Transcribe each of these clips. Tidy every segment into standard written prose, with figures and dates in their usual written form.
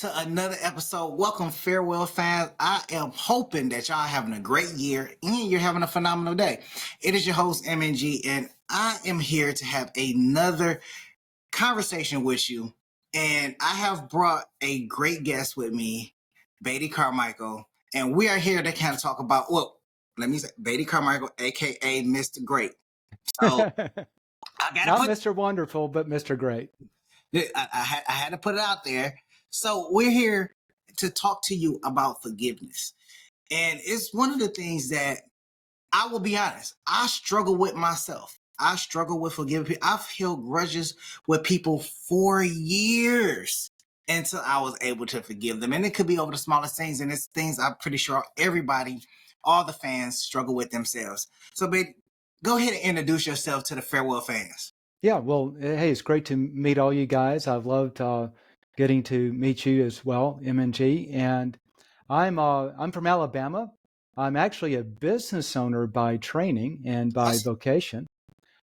to another episode. Welcome, farewell fans. I am hoping that y'all having a great year and you're having a phenomenal day. It is your host, MNG, and I am here to have another conversation with you. And I have brought a great guest with me, Beatty Carmichael, and we are here to kind of talk about, well, let me say, Beatty Carmichael, aka Mr. Great. So I gotta Not put Mr. Wonderful, but Mr. Great. I had to put it out there. So we're here to talk to you about forgiveness. And it's one of the things that I will be honest, I struggle with myself. I struggle with forgiving people. I've held grudges with people for years until I was able to forgive them. And it could be over the smallest things. And it's things I'm pretty sure everybody, all the fans struggle with themselves. So, babe, go ahead and introduce yourself to the farewell fans. Yeah, well, hey, it's great to meet all you guys. I've loved getting to meet you as well, MNG. And I'm from Alabama. I'm actually a business owner by training and by vocation.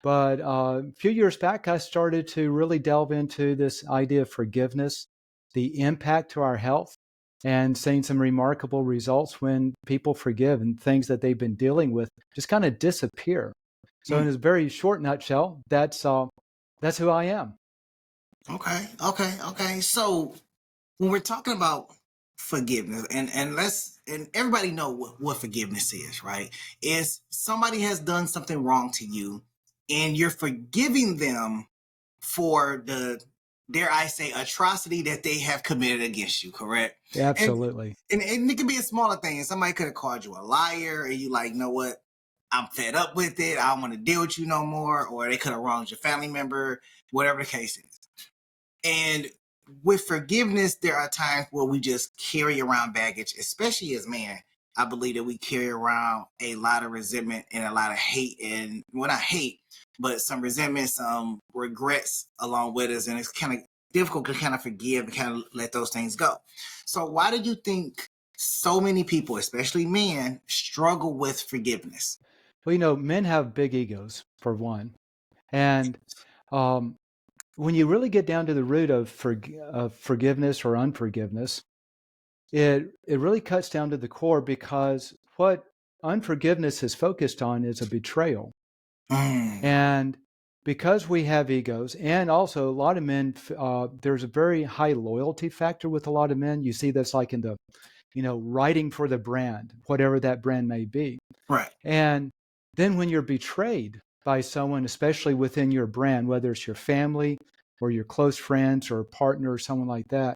But a few years back, I started to really delve into this idea of forgiveness, the impact to our health, and seeing some remarkable results when people forgive and things that they've been dealing with just kind of disappear. So, in a very short nutshell, that's who I am. Okay. So when we're talking about forgiveness, and everybody know what forgiveness is, right? Is somebody has done something wrong to you, and you're forgiving them for the, dare I say, atrocity that they have committed against you, correct? Absolutely. And it can be a smaller thing. Somebody could have called you a liar, and you like, you know what? I'm fed up with it. I don't want to deal with you no more. Or they could have wronged your family member, whatever the case is. And with forgiveness, there are times where we just carry around baggage, especially as men. I believe that we carry around a lot of resentment and a lot of hate, and well, not hate, but some resentment, some regrets along with us. And it's kind of difficult to kind of forgive and kind of let those things go. So why do you think so many people, especially men, struggle with forgiveness? Well, men have big egos, for one. And um, when you really get down to the root of forgiveness or unforgiveness, it really cuts down to the core, because what unforgiveness is focused on is a betrayal. And because we have egos, and also a lot of men, there's a very high loyalty factor with a lot of men. You see this like in the, writing for the brand, whatever that brand may be. Right. And then when you're betrayed by someone, especially within your brand, whether it's your family or your close friends or a partner or someone like that,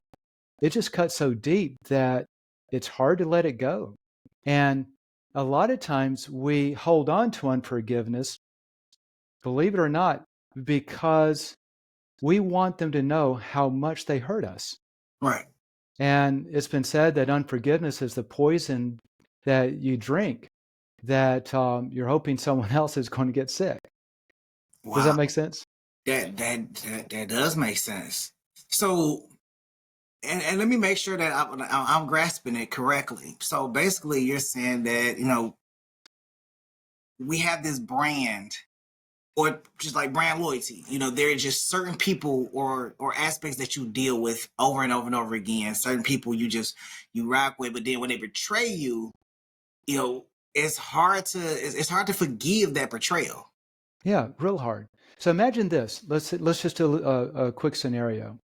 it just cuts so deep that it's hard to let it go. And a lot of times we hold on to unforgiveness, believe it or not, because we want them to know how much they hurt us. Right. And it's been said that unforgiveness is the poison that you drink, that you're hoping someone else is going to get sick. Wow. Does that make sense? That does make sense. So, and let me make sure that I'm grasping it correctly. So basically, you're saying that we have this brand, or just like brand loyalty. There are just certain people or aspects that you deal with over and over and over again. Certain people you rock with, but then when they betray you, it's hard to forgive that betrayal. Yeah, real hard. So imagine this. Let's just do a quick scenario.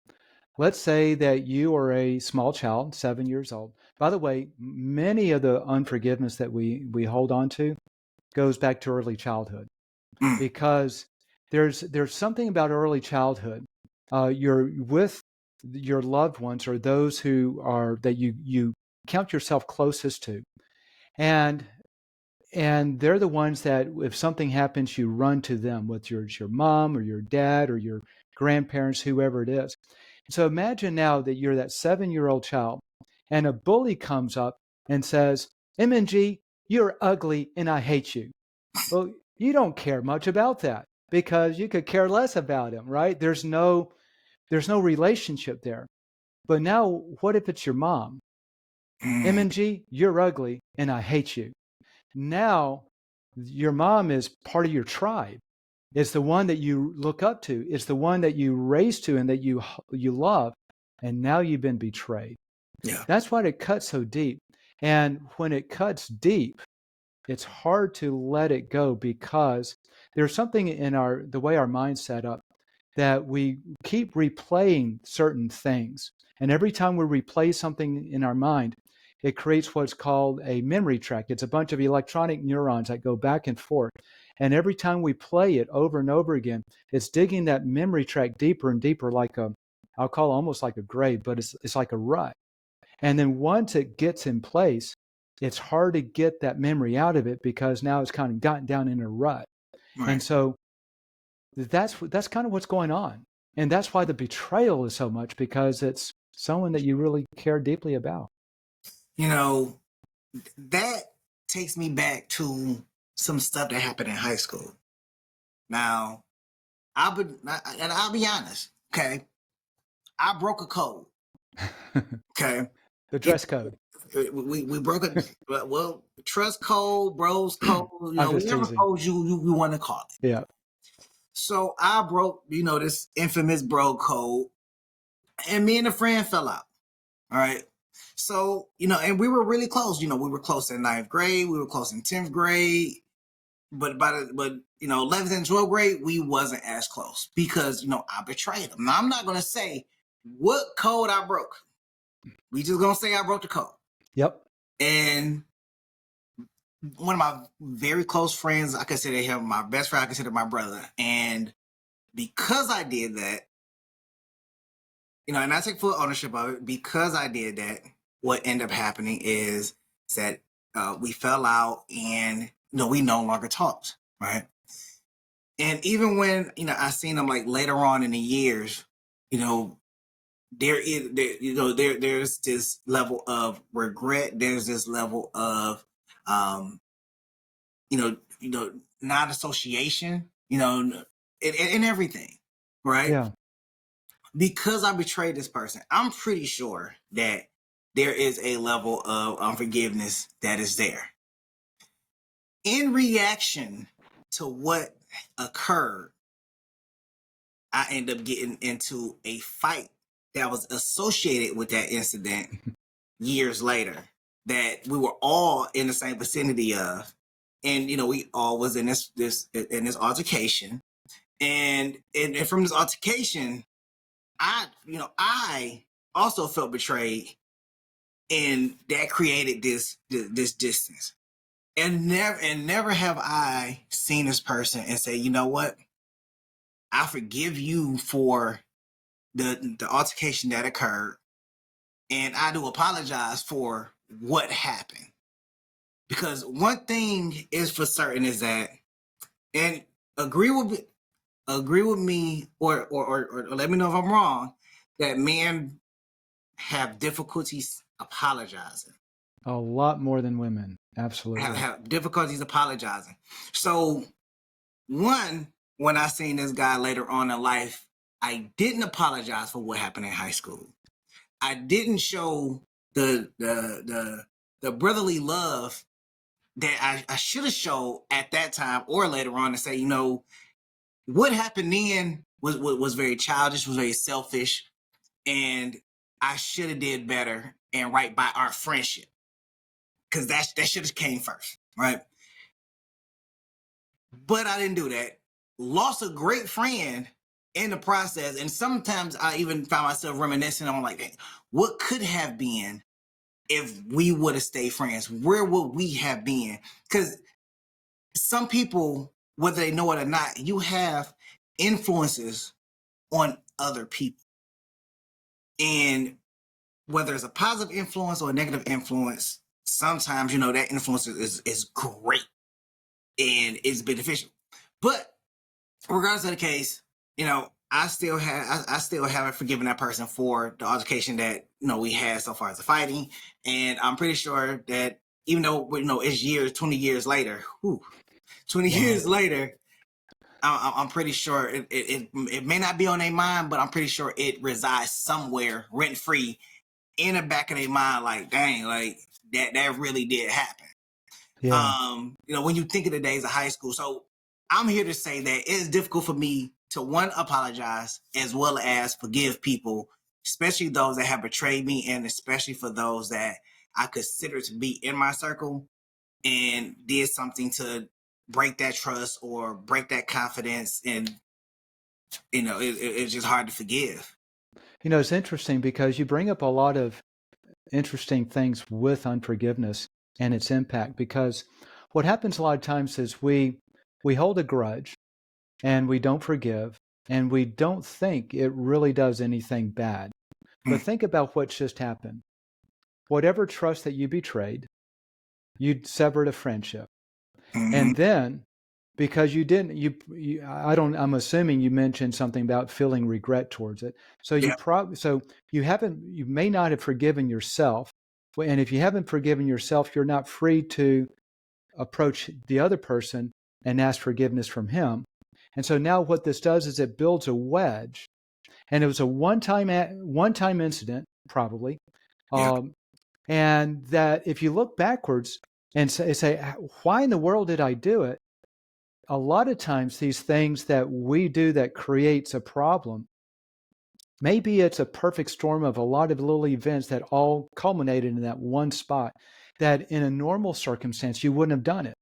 Let's say that you are a small child, 7 years old. By the way, many of the unforgiveness that we hold on to goes back to early childhood, because there's something about early childhood. You're with your loved ones, or those who are that you count yourself closest to, and they're the ones that if something happens, you run to them, whether it's your mom or your dad or your grandparents, whoever it is. So imagine now that you're that 7-year-old child, and a bully comes up and says, MNG, you're ugly and I hate you. Well, you don't care much about that, because you could care less about him, right? There's no relationship there. But now, what if it's your mom? MNG, you're ugly and I hate you. Now, your mom is part of your tribe. It's the one that you look up to. It's the one that you raise to and that you love. and now you've been betrayed. Yeah. That's why it cuts so deep. And when it cuts deep, it's hard to let it go because there's something in the way our mind's set up that we keep replaying certain things. And every time we replay something in our mind, it creates what's called a memory tract. It's a bunch of electronic neurons that go back and forth. And every time we play it over and over again, it's digging that memory tract deeper and deeper, like I'll call it almost like a grave, but it's like a rut. And then once it gets in place, it's hard to get that memory out of it because now it's kind of gotten down in a rut. Right. And so that's kind of what's going on. And that's why the betrayal is so much, because it's someone that you really care deeply about. You know, that takes me back to some stuff that happened in high school. Now, I'll be honest, okay? I broke a code. Okay. The dress code. We broke it. Well, trust code, bros code, whatever code you want to call it. Yeah. So I broke, this infamous bro code, and me and a friend fell out. All right. So, and we were really close. We were close in 9th grade. We were close in 10th grade. But 11th and 12th grade, we wasn't as close because, I betrayed him. Now, I'm not going to say what code I broke. We just going to say I broke the code. Yep. And one of my very close friends, I consider him my best friend. I consider my brother. And because I did that, and I take full ownership of it, because I did that, what ended up happening is that we fell out and, we no longer talked, right? And even when, I seen him like later on in the years, there's this level of regret. There's this level of, non-association, and everything, right? Yeah. Because I betrayed this person, I'm pretty sure that there is a level of unforgiveness that is there. In reaction to what occurred, I ended up getting into a fight that was associated with that incident years later that we were all in the same vicinity of. And, we all was in this altercation. And from this altercation, I also felt betrayed, and that created this distance. And never have I seen this person and say, you know what? I forgive you for the altercation that occurred, and I do apologize for what happened. Because one thing is for certain is that, and agree with me, or let me know if I'm wrong, that men have difficulties apologizing. A lot more than women. Absolutely. Have difficulties apologizing. So, when I seen this guy later on in life, I didn't apologize for what happened in high school. I didn't show the brotherly love that I should have showed at that time or later on to say, what happened then was very childish, was very selfish, and I should have did better and right by our friendship. Because that should have came first, right? But I didn't do that. Lost a great friend in the process. And sometimes I even found myself reminiscing on like, what could have been if we would have stayed friends? Where would we have been? Because some people, whether they know it or not, you have influences on other people. And whether it's a positive influence or a negative influence, sometimes, that influence is great and is beneficial. But regardless of the case, I still haven't forgiven that person for the altercation that, we had so far as the fighting. And I'm pretty sure that even though, it's 20 years later, 20 years later, I'm pretty sure it may not be on their mind, but I'm pretty sure it resides somewhere rent free in the back of their mind. Like, dang, like that really did happen. Yeah. When you think of the days of high school. So I'm here to say that it is difficult for me to, one, apologize as well as forgive people especially those that have betrayed me, and especially for those that I consider to be in my circle and did something to break that trust or break that confidence. And, it's just hard to forgive. It's interesting because you bring up a lot of interesting things with unforgiveness and its impact, because what happens a lot of times is we hold a grudge and we don't forgive and we don't think it really does anything bad. But think about what's just happened. Whatever trust that you betrayed, you severed a friendship. And then because you didn't, I'm assuming you mentioned something about feeling regret towards it. So Yeah. you may not have forgiven yourself. And if you haven't forgiven yourself, you're not free to approach the other person and ask forgiveness from him. And so now what this does is it builds a wedge. And it was a one-time incident, probably. Yeah. And that if you look backwards and say, why in the world did I do it? A lot of times these things that we do that creates a problem, maybe it's a perfect storm of a lot of little events that all culminated in that one spot that in a normal circumstance, you wouldn't have done it.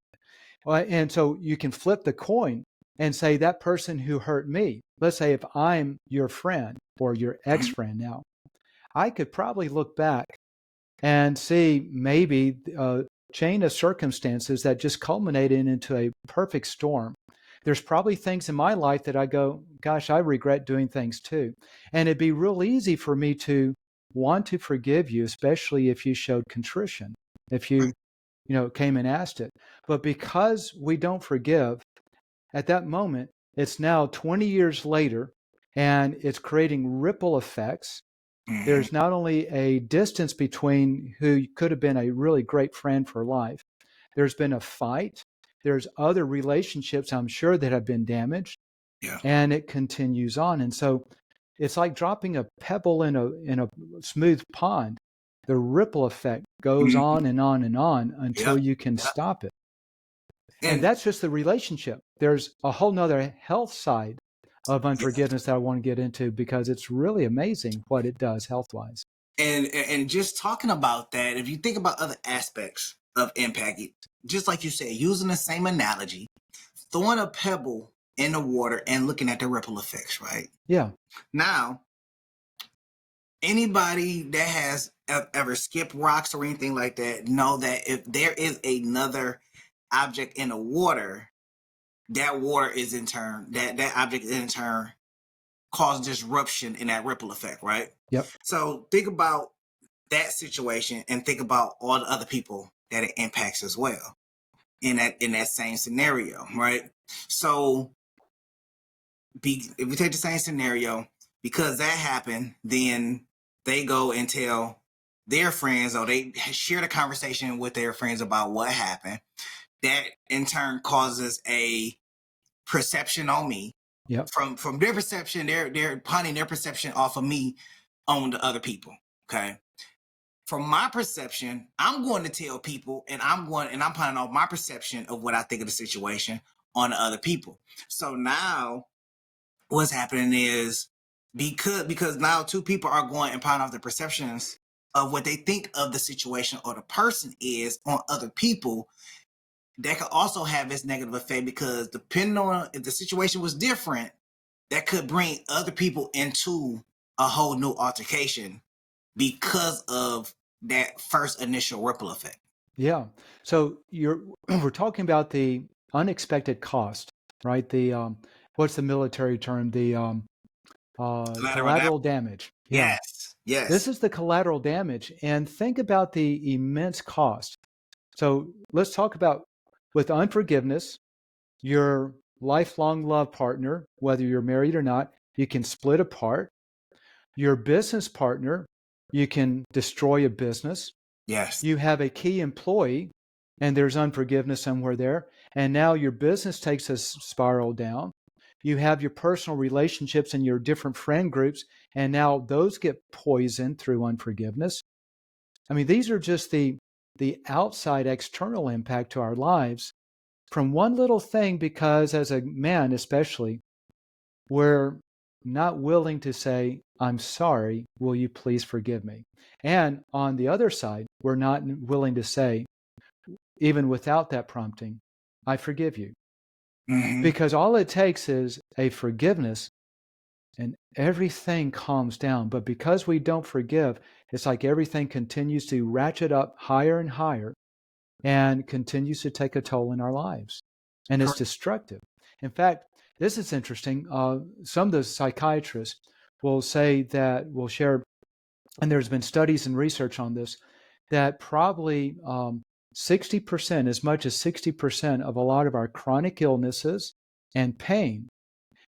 And so you can flip the coin and say that person who hurt me, let's say if I'm your friend or your ex-friend now, I could probably look back and see maybe a chain of circumstances that just culminated into a perfect storm. There's probably things in my life that I go, gosh, I regret doing things too. And it'd be real easy for me to want to forgive you, especially if you showed contrition, if you came and asked it. But because we don't forgive, at that moment, it's now 20 years later, and it's creating ripple effects. There's not only a distance between who could have been a really great friend for life, there's been a fight, there's other relationships, I'm sure, that have been damaged, Yeah. and it continues on. And so it's like dropping a pebble in a smooth pond. The ripple effect goes on and on and on until you can stop it. And that's just the relationship. There's a whole nother health side of unforgiveness that I want to get into, because it's really amazing what it does health-wise. And just talking about that, if you think about other aspects of impact, just like you said, using the same analogy, throwing a pebble in the water and looking at the ripple effects, right? Yeah. Now, anybody that has ever skipped rocks or anything like that know that if there is another object in the water, that water is in turn, that object in turn cause disruption in that ripple effect, right? Yep. So think about that situation and think about all the other people that it impacts as well in that same scenario, right? So if we take the same scenario, because that happened, then they go and tell their friends, or they share the conversation with their friends about what happened. That in turn causes a perception on me. Yep. From their perception, they're pawning their perception off of me on the other people. Okay. From my perception, I'm going to tell people, and I'm pawning off my perception of what I think of the situation on the other people. So now what's happening is because now two people are going and pawning off the perceptions of what they think of the situation or the person is on other people. That could also have its negative effect, because depending on if the situation was different, that could bring other people into a whole new altercation because of that first initial ripple effect. Yeah. So we're talking about the unexpected cost, right? The what's the military term? The collateral damage. Yeah. Yes. This is the collateral damage. And think about the immense cost. So let's talk about, with unforgiveness, your lifelong love partner, whether you're married or not, you can split apart. Your business partner, you can destroy a business. Yes. You have a key employee and there's unforgiveness somewhere there. And now your business takes a spiral down. You have your personal relationships and your different friend groups, and now those get poisoned through unforgiveness. I mean, these are just the outside external impact to our lives from one little thing, because as a man especially, we're not willing to say, I'm sorry, will you please forgive me? And on the other side, we're not willing to say, even without that prompting, I forgive you. Mm-hmm. Because all it takes is a forgiveness and everything calms down. But because we don't forgive, it's like everything continues to ratchet up higher and higher and continues to take a toll in our lives. And it's Correct. destructive. In fact, this is interesting. Some of the psychiatrists will say that, will share, and there's been studies and research on this, that probably 60%, as much as 60% of a lot of our chronic illnesses and pain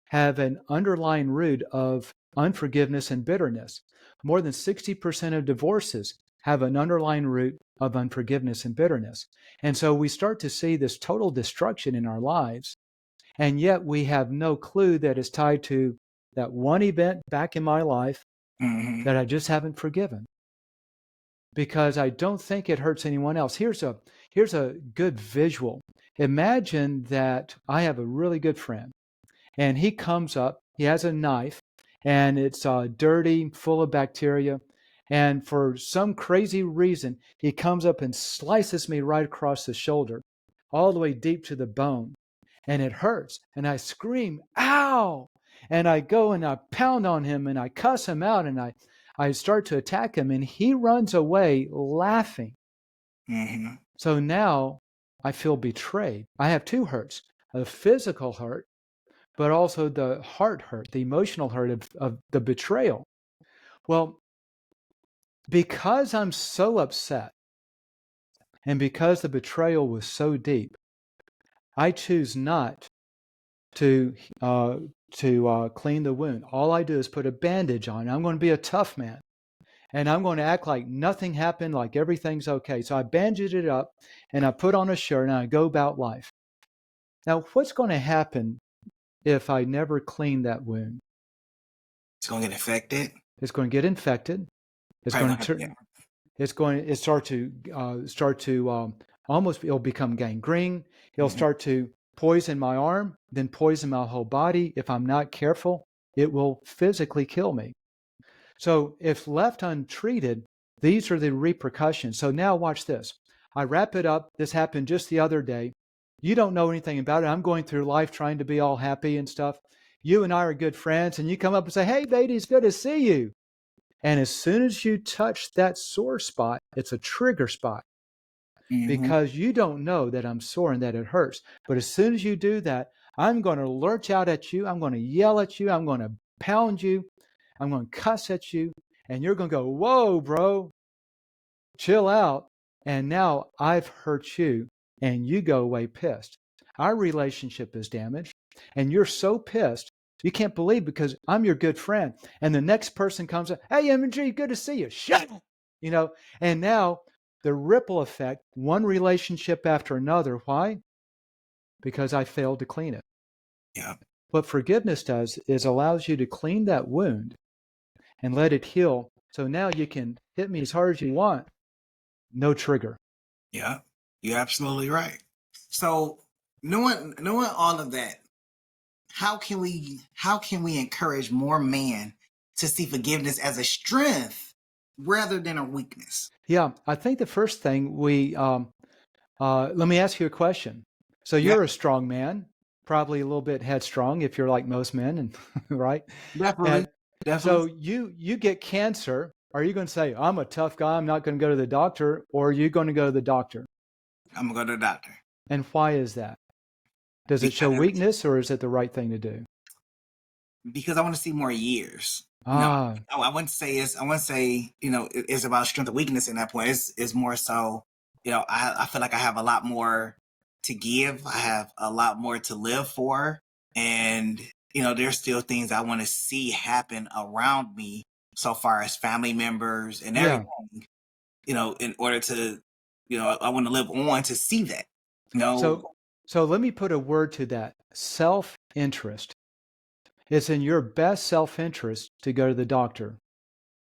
have an underlying root of unforgiveness and bitterness. More than 60% of divorces have an underlying root of unforgiveness and bitterness. And so we start to see this total destruction in our lives, and yet we have no clue that it's tied to that one event back in my life Mm-hmm. that I just haven't forgiven, because I don't think it hurts anyone else. Here's a good visual. Imagine that I have a really good friend, and he comes up, he has a knife, and it's dirty, full of bacteria. And for some crazy reason, he comes up and slices me right across the shoulder, all the way deep to the bone. And it hurts. And I scream, ow! And I go and I pound on him and I cuss him out and I start to attack him. And he runs away laughing. Mm-hmm. So now I feel betrayed. I have two hurts: a physical hurt, but also the heart hurt, the emotional hurt of the betrayal. Well, because I'm so upset and because the betrayal was so deep, I choose not to clean the wound. All I do is put a bandage on. I'm going to be a tough man, and I'm going to act like nothing happened, like everything's okay. So I bandage it up and I put on a shirt and I go about life. Now, what's going to happen if I never clean that wound? It's gonna get infected. It's going to get infected. It's Probably going gonna, to yeah. start to almost, it'll become gangrene. It'll Mm-hmm. start to poison my arm, then poison my whole body. If I'm not careful, it will physically kill me. So if left untreated, these are the repercussions. So now watch this. I wrap it up. This happened just the other day. You don't know anything about it. I'm going through life trying to be all happy and stuff. You and I are good friends, and you come up and say, hey, baby, it's good to see you. And as soon as you touch that sore spot, it's a trigger spot, Mm-hmm. because you don't know that I'm sore and that it hurts. But as soon as you do that, I'm going to lurch out at you. I'm going to yell at you. I'm going to pound you. I'm going to cuss at you. And you're going to go, whoa, bro, chill out. And now I've hurt you and you go away pissed. Our relationship is damaged and you're so pissed. You can't believe, because I'm your good friend. And the next person comes up, hey, MG, good to see you. Shut up. And now the ripple effect, one relationship after another. Why? Because I failed to clean it. Yeah. What forgiveness does is allows you to clean that wound and let it heal. So now you can hit me as hard as you want. No trigger. Yeah. You're absolutely right. So knowing all of that, how can we encourage more men to see forgiveness as a strength rather than a weakness? Yeah, I think the first thing let me ask you a question. So Yeah, you're a strong man, probably a little bit headstrong if you're like most men, and right? definitely, And so definitely. you get cancer. Are you going to say, I'm a tough guy, I'm not going to go to the doctor, or are you going to go to the doctor? I'm gonna go to the doctor And why is that? Does it show because weakness, or is it the right thing to do? I want to see more years. No, Ah, I wouldn't say it's. I wouldn't say it's about strength or weakness in that point. It's more so. I feel like I have a lot more to give. I have a lot more to live for, and there's still things I want to see happen around me. So far as family members and yeah. everything, in order to, I want to live on to see that. You know, So let me put a word to that. Self-interest. It's in your best self-interest to go to the doctor.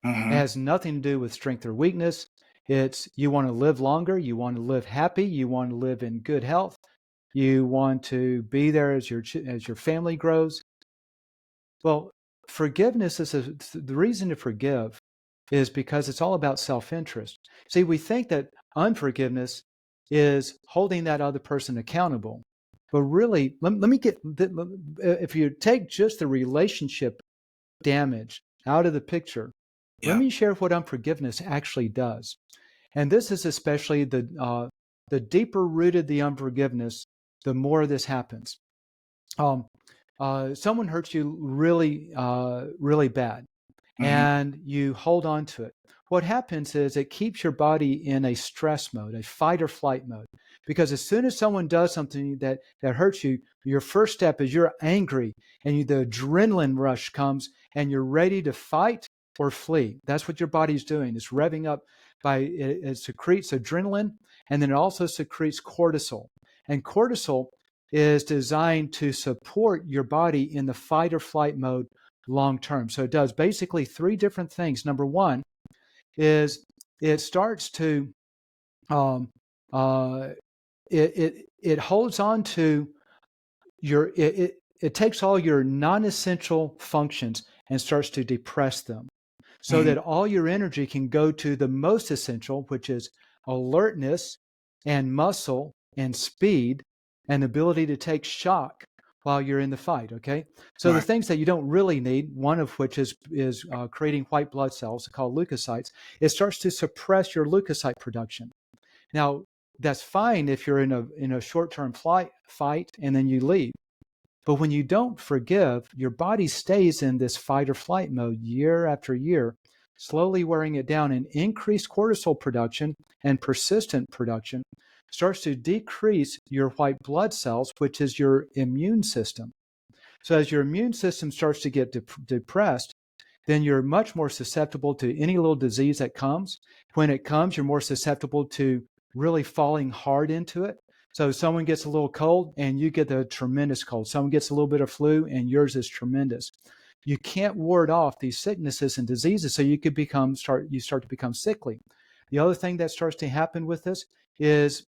It hmm has nothing to do with strength or weakness. It's, you want to live longer, you want to live happy, you want to live in good health, you want to be there as your family grows. Well, forgiveness is the reason to forgive is because it's all about self-interest. See, we think that unforgiveness is holding that other person accountable. But really, let me get, if you take just the relationship damage out of the picture, let Yeah. me share what unforgiveness actually does. And this is especially the deeper rooted the unforgiveness, the more this happens. Someone hurts you really, really bad, Mm-hmm. and you hold on to it. What happens is it keeps your body in a stress mode, a fight or flight mode. Because as soon as someone does something that hurts you, your first step is you're angry and the adrenaline rush comes and you're ready to fight or flee. That's what your body's doing. It's revving up it secretes adrenaline, and then it also secretes cortisol. And cortisol is designed to support your body in the fight or flight mode long term. So it does basically three different things. Number one is it starts to uh, it holds on to it takes all your non-essential functions and starts to depress them, so Mm-hmm. that all your energy can go to the most essential, which is alertness and muscle and speed and ability to take shock while you're in the fight. Okay, so the Right. things that you don't really need, one of which is creating white blood cells called leukocytes. It starts to suppress your leukocyte production. Now, that's fine if you're in a short-term fight and then you leave. But when you don't forgive, your body stays in this fight or flight mode year after year, slowly wearing it down, and increased cortisol production and persistent production starts to decrease your white blood cells, which is your immune system. So as your immune system starts to get depressed, then you're much more susceptible to any little disease that comes. When it comes, you're more susceptible to really falling hard into it. So someone gets a little cold and you get a tremendous cold. Someone gets a little bit of flu and yours is tremendous. You can't ward off these sicknesses and diseases, so you start to become sickly. The other thing that starts to happen with this is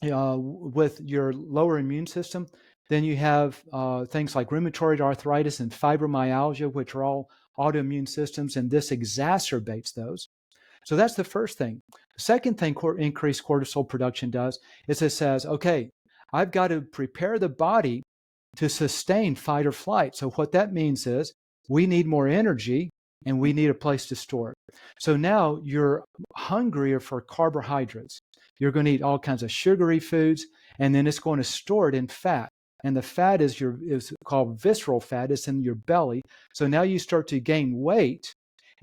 with your lower immune system, then you have things like rheumatoid arthritis and fibromyalgia, which are all autoimmune systems, and this exacerbates those. So that's the first thing. The second thing increased cortisol production does is it says, okay, I've got to prepare the body to sustain fight or flight. So what that means is we need more energy and we need a place to store it. So now you're hungrier for carbohydrates. You're going to eat all kinds of sugary foods, and then it's going to store it in fat. And the fat is called visceral fat. It's in your belly. So now you start to gain weight,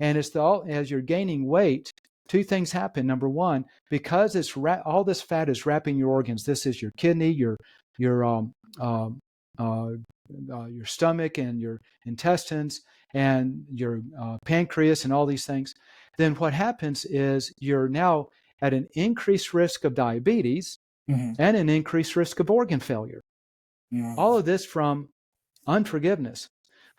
and as you're gaining weight, two things happen. Number one, because all this fat is wrapping your organs. This is your kidney, your um, uh, your stomach and your intestines and your pancreas and all these things. Then what happens is you're now at an increased risk of diabetes Mm-hmm. and an increased risk of organ failure. Mm-hmm. All of this from unforgiveness.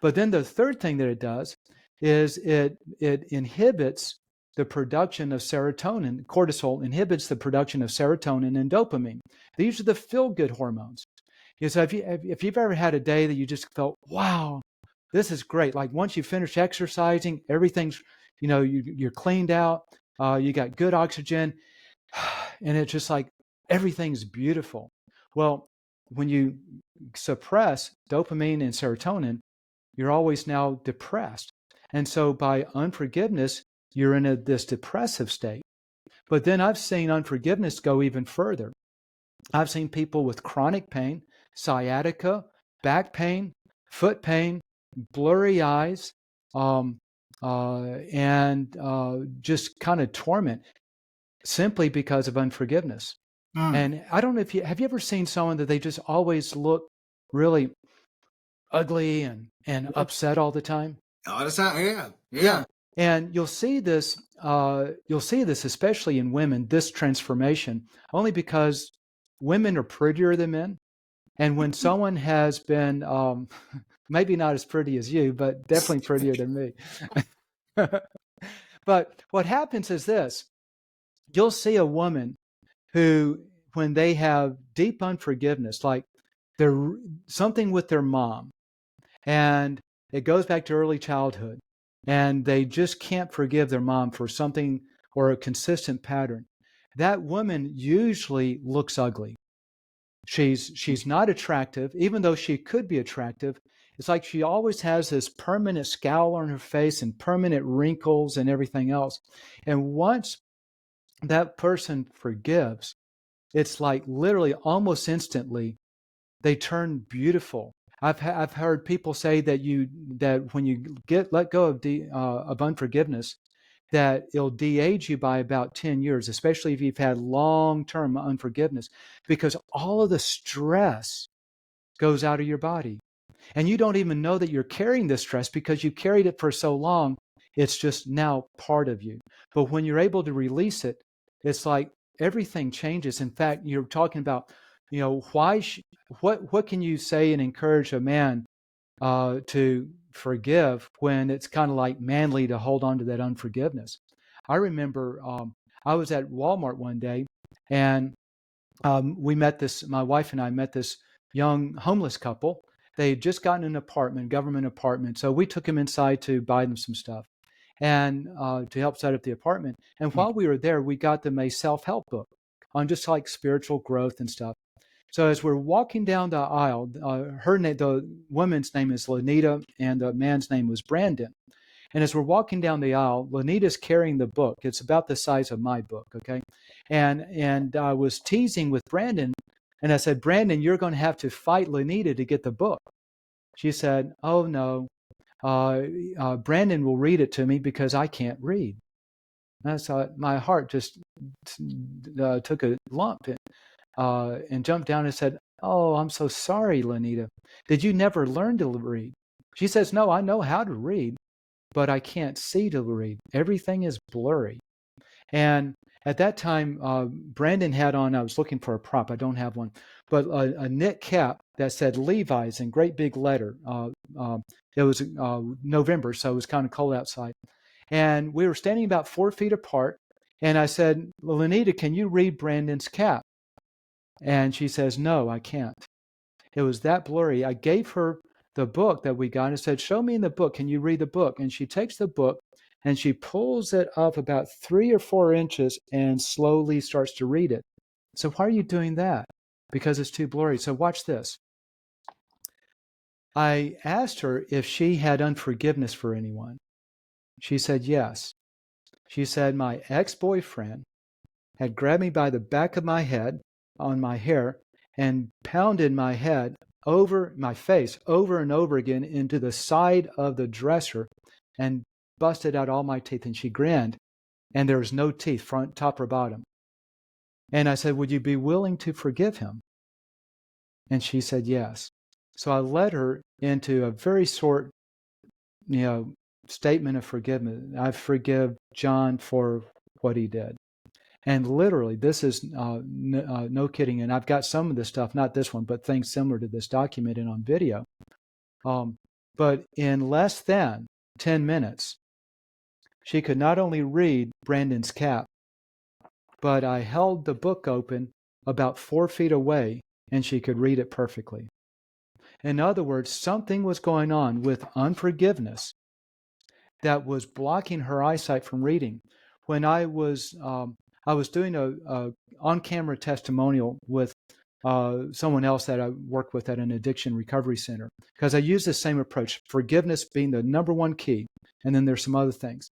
But then the third thing that it does is it inhibits the production of serotonin. Cortisol inhibits the production of serotonin and dopamine. These are the feel-good hormones. So if you've ever had a day that you just felt, wow, this is great. Like once you finish exercising, everything's, you're cleaned out, you got good oxygen, and it's just like everything's beautiful. Well, when you suppress dopamine and serotonin, you're always now depressed. And so by unforgiveness, you're in this depressive state. But then I've seen unforgiveness go even further. I've seen people with chronic pain, sciatica, back pain, foot pain, blurry eyes, and just kind of torment simply because of unforgiveness. Mm. And I don't know if have you ever seen someone that they just always look really ugly and upset all the time? All the time. Yeah. Yeah. Yeah. And you'll see this especially in women, this transformation, only because women are prettier than men. And when someone has been maybe not as pretty as you, but definitely prettier than me. But what happens is this: you'll see a woman who, when they have deep unforgiveness, like they're something with their mom, and It goes back to early childhood, and they just can't forgive their mom for something or a consistent pattern. That woman usually looks ugly. She's not attractive, even though she could be attractive. It's like she always has this permanent scowl on her face and permanent wrinkles and everything else. And once that person forgives, it's like literally almost instantly they turn beautiful. I've heard people say that when you let go of unforgiveness, that it'll de-age you by about 10 years, especially if you've had long-term unforgiveness, because all of the stress goes out of your body. And you don't even know that you're carrying this stress because you carried it for so long. It's just now part of you. But when you're able to release it, it's like everything changes. In fact, you're talking about, what can you say and encourage a man to forgive when it's kind of like manly to hold on to that unforgiveness? I remember I was at Walmart one day, and my wife and I met this young homeless couple. They had just gotten an apartment, government apartment. So we took them inside to buy them some stuff and to help set up the apartment. And while we were there, we got them a self-help book on just like spiritual growth and stuff. So as we're walking down the aisle, the woman's name is Lanita and the man's name was Brandon. And as we're walking down the aisle, Lanita's carrying the book. It's about the size of my book, okay? And I was teasing with Brandon, and I said, Brandon, you're going to have to fight Lanita to get the book. She said, oh, no, Brandon will read it to me because I can't read. And so my heart just took a lump and jumped down and said, oh, I'm so sorry, Lanita. Did you never learn to read? She says, no, I know how to read, but I can't see to read. Everything is blurry. And at that time, Brandon had on, I was looking for a prop, I don't have one, but a knit cap that said Levi's in great big letter. It was November, so it was kind of cold outside. And we were standing about 4 feet apart. And I said, Lanita, can you read Brandon's cap? And she says, no, I can't. It was that blurry. I gave her the book that we got and said, show me in the book. Can you read the book? And she takes the book and she pulls it up about 3 or 4 inches and slowly starts to read it. So why are you doing that? Because it's too blurry. So watch this. I asked her if she had unforgiveness for anyone. She said yes. She said, my ex-boyfriend had grabbed me by the back of my head on my hair and pounded my head over my face over and over again into the side of the dresser and busted out all my teeth. And she grinned, and there was no teeth, front, top, or bottom. And I said, would you be willing to forgive him? And she said yes. So I led her into a very short, statement of forgiveness. I forgive John for what he did. And literally, this is no kidding. And I've got some of this stuff, not this one, but things similar to this documented on video. But in less than 10 minutes, she could not only read Brandon's cap, but I held the book open about 4 feet away and she could read it perfectly. In other words, something was going on with unforgiveness that was blocking her eyesight from reading. When I was doing a on-camera testimonial with someone else that I work with at an addiction recovery center, because I use the same approach, forgiveness being the number one key, and then there's some other things.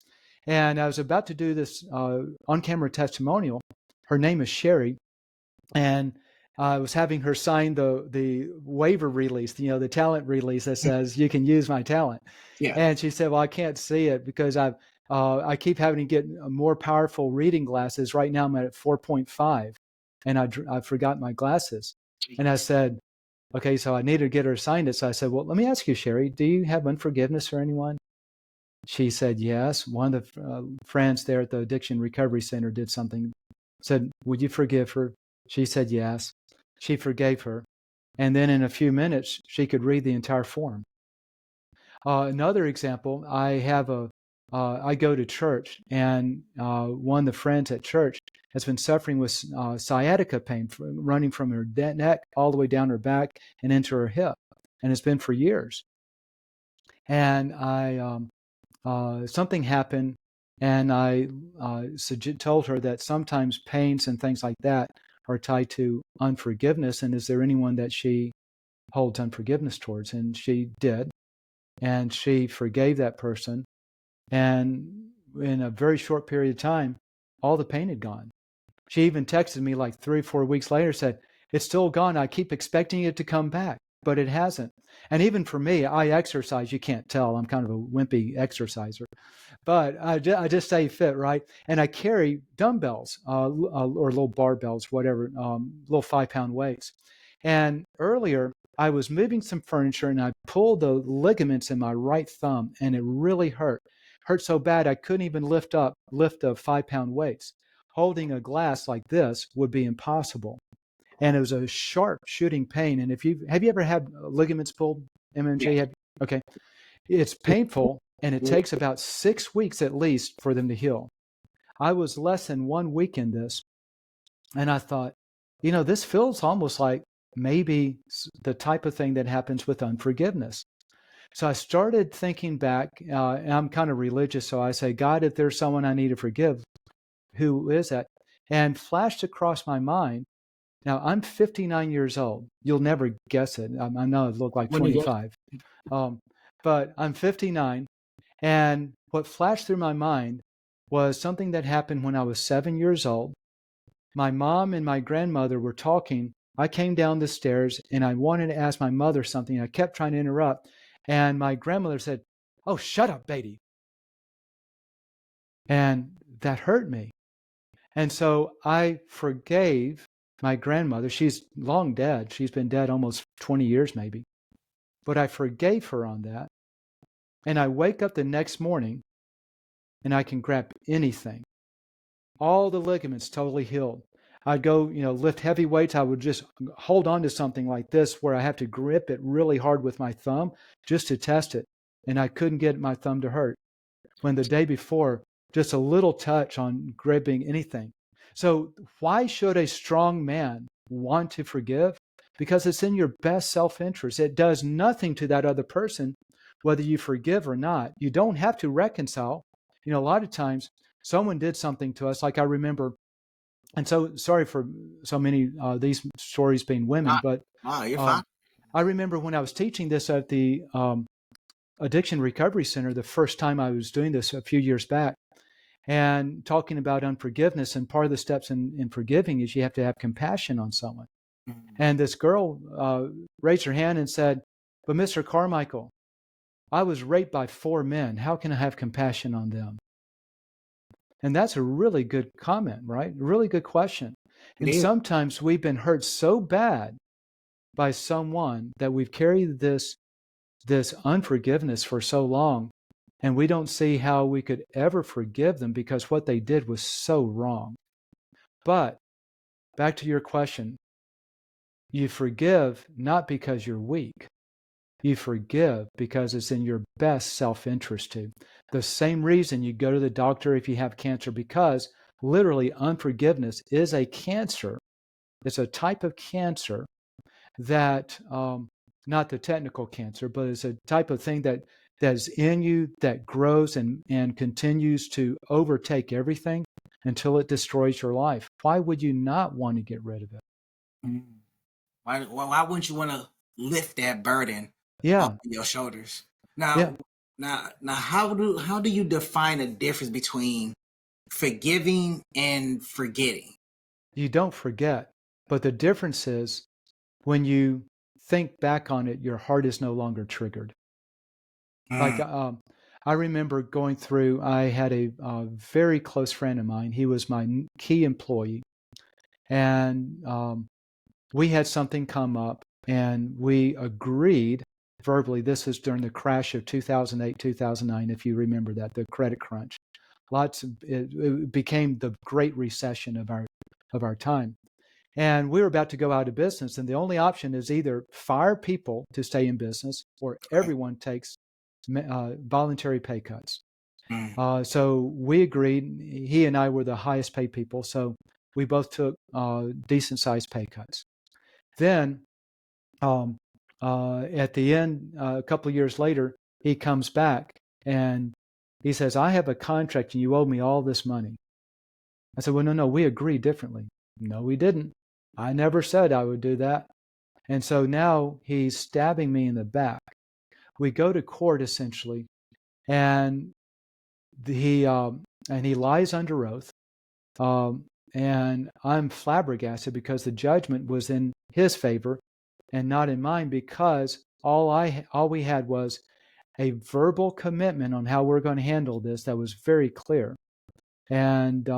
And I was about to do this on-camera testimonial. Her name is Sherry, and I was having her sign the waiver release, the talent release that says you can use my talent. Yeah. And she said, well, I can't see it because I keep having to get more powerful reading glasses. Right now I'm at 4.5 and I forgot my glasses. And I said, okay, so I needed to get her signed it. So I said, well, let me ask you, Sherry, do you have unforgiveness for anyone? She said, yes. One of the friends there at the Addiction Recovery Center did something. Said, would you forgive her? She said, yes. She forgave her. And then in a few minutes, she could read the entire form. Another example, I go to church, and one of the friends at church has been suffering with sciatica pain running from her neck all the way down her back and into her hip. And it's been for years. and something happened, and I told her that sometimes pains and things like that are tied to unforgiveness, and is there anyone that she holds unforgiveness towards? And she did, and she forgave that person, and in a very short period of time, all the pain had gone. She even texted me like 3 or 4 weeks later, said, "It's still gone. I keep expecting it to come back, but it hasn't." And even for me, I exercise. You can't tell. I'm kind of a wimpy exerciser, but I just stay fit, right? And I carry dumbbells or little barbells, whatever, little 5-pound weights. And earlier, I was moving some furniture and I pulled the ligaments in my right thumb, and it really hurt. Hurt so bad I couldn't even lift the 5-pound weights. Holding a glass like this would be impossible. And it was a sharp shooting pain. And if you have you ever had ligaments pulled, Yeah. MMJ? Okay, it's painful, and it takes about 6 weeks at least for them to heal. I was less than 1 week in this, and I thought, this feels almost like maybe the type of thing that happens with unforgiveness. So I started thinking back, and I'm kind of religious, so I say, God, if there's someone I need to forgive, who is that? And flashed across my mind. Now I'm 59 years old. You'll never guess it. I know I look like When you get 25, but I'm 59. And what flashed through my mind was something that happened when I was 7 years old. My mom and my grandmother were talking. I came down the stairs and I wanted to ask my mother something. I kept trying to interrupt. And my grandmother said, "Oh, shut up, baby." And that hurt me. And so I forgave my grandmother. She's long dead. She's been dead almost 20 years, maybe. But I forgave her on that. And I wake up the next morning and I can grab anything. All the ligaments totally healed. I'd go, lift heavy weights. I would just hold on to something like this where I have to grip it really hard with my thumb just to test it. And I couldn't get my thumb to hurt. When the day before, just a little touch on gripping anything. So why should a strong man want to forgive? Because it's in your best self-interest. It does nothing to that other person, whether you forgive or not. You don't have to reconcile. A lot of times someone did something to us, like I remember, and so sorry for so many these stories being women, but you're fine. um, I remember when I was teaching this at the Addiction Recovery Center, the first time I was doing this a few years back, and talking about unforgiveness. And part of the steps in forgiving is you have to have compassion on someone. And this girl raised her hand and said, "But Mr. Carmichael, I was raped by 4 men. How can I have compassion on them?" And that's a really good comment, right? A really good question. It And is. sometimes we've been hurt so bad by someone that we've carried this unforgiveness for so long, and we don't see how we could ever forgive them because what they did was so wrong. But back to your question, you forgive not because you're weak. You forgive because it's in your best self-interest to. The same reason you go to the doctor if you have cancer, because literally unforgiveness is a cancer. It's a type of cancer that, not the technical cancer, but it's a type of thing that is in you, that grows and continues to overtake everything until it destroys your life. Why would you not want to get rid of it? Why wouldn't you want to lift that burden off Yeah, of your shoulders? yeah. Now, how do you define a difference between forgiving and forgetting? You don't forget, but the difference is when you think back on it, your heart is no longer triggered. Like, Mm. I remember going through, I had a very close friend of mine. He was my key employee. And we had something come up, and we agreed verbally. This was during the crash of 2008, 2009, if you remember that, the credit crunch. It became the great recession of our time. And we were about to go out of business. And the only option is either fire people to stay in business or everyone takes voluntary pay cuts. Mm. So we agreed. He and I were the highest paid people. So we both took decent sized pay cuts. Then at the end, a couple of years later, he comes back and he says, I have a contract and you owe me all this money. I said, well, no, we agreed differently. No, we didn't. I never said I would do that. And so now he's stabbing me in the back. We go to court essentially, and he lies under oath. And I'm flabbergasted because the judgment was in his favor and not in mine, because all we had was a verbal commitment on how we're going to handle this that was very clear, and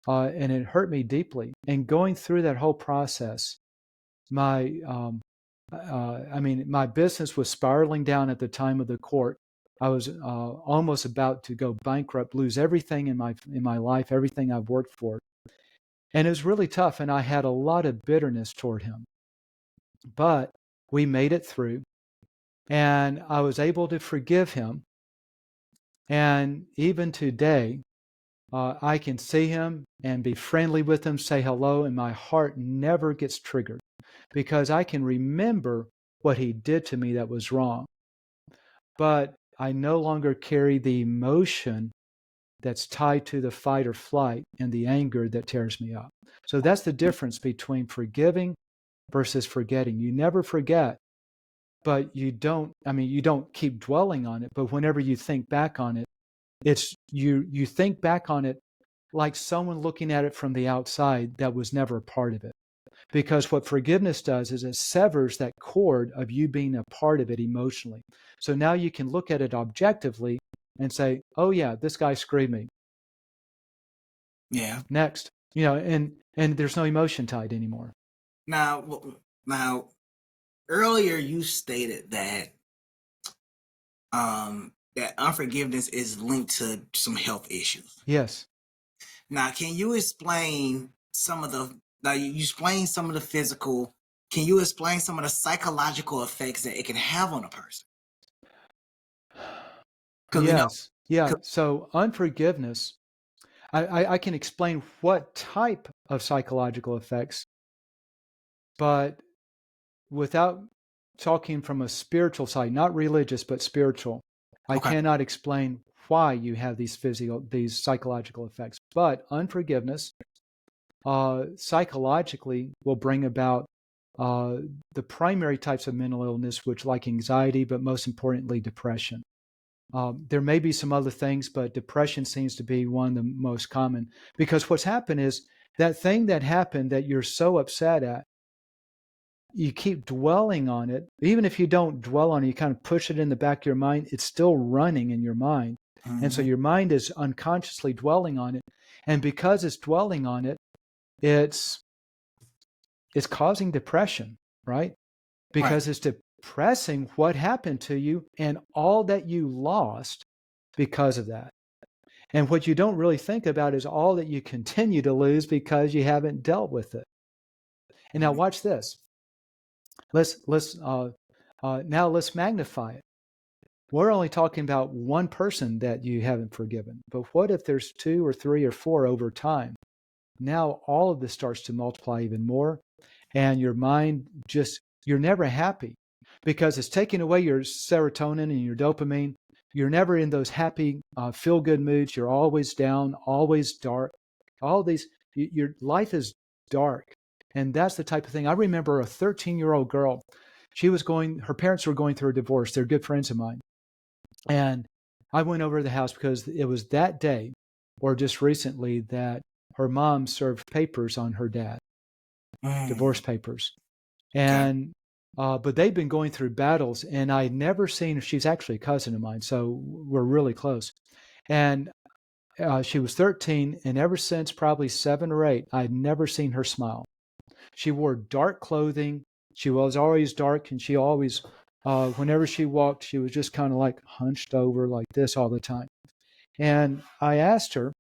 it hurt me deeply. And going through that whole process, my my business was spiraling down at the time of the court. I was almost about to go bankrupt, lose everything in my life, everything I've worked for. And it was really tough, and I had a lot of bitterness toward him. But we made it through, and I was able to forgive him. And even today, I can see him and be friendly with him, say hello, and my heart never gets triggered because I can remember what he did to me that was wrong. But I no longer carry the emotion that's tied to the fight or flight and the anger that tears me up. So that's the difference between forgiving versus forgetting. You never forget, but you don't keep dwelling on it. But whenever you think back on it, it's you think back on it like someone looking at it from the outside that was never a part of it. Because what forgiveness does is it severs that cord of you being a part of it emotionally. So now you can look at it objectively and say, oh yeah, this guy screwed me. Yeah. Next. And there's no emotion tied anymore. Now, earlier you stated that that unforgiveness is linked to some health issues. Yes. Now, can you explain some of the? Now, you explain some of the physical. Can you explain some of the psychological effects that it can have on a person? Yes. Yeah. So unforgiveness, I can explain what type of psychological effects, but without talking from a spiritual side, not religious, but spiritual, I cannot explain why you have these psychological effects. But unforgiveness psychologically will bring about the primary types of mental illness, which like anxiety, but most importantly, depression. There may be some other things, but depression seems to be one of the most common, because what's happened is that thing that happened that you're so upset at, you keep dwelling on it. Even if you don't dwell on it, you kind of push it in the back of your mind, it's still running in your mind. Mm-hmm. And so your mind is unconsciously dwelling on it. And because it's dwelling on it, it's causing depression, right? Because it's depressing what happened to you and all that you lost because of that. And what you don't really think about is all that you continue to lose because you haven't dealt with it. And now watch this. Now let's magnify it. We're only talking about one person that you haven't forgiven. But what if there's 2 or 3 or 4 over time? Now all of this starts to multiply even more. And your mind you're never happy because it's taking away your serotonin and your dopamine. You're never in those happy, feel-good moods. You're always down, always dark. All these, your life is dark. And that's the type of thing. I remember a 13-year-old girl. Her parents were going through a divorce. They're good friends of mine. And I went over to the house because it was that day or just recently that her mom served papers on her dad. Divorce papers. And but they've been going through battles, and I'd never seen her. She's actually a cousin of mine, so we're really close. And she was 13, and ever since probably 7 or 8, I'd never seen her smile. She wore dark clothing. She was always dark, and she always, whenever she walked, she was just kind of like hunched over like this all the time. And I asked her,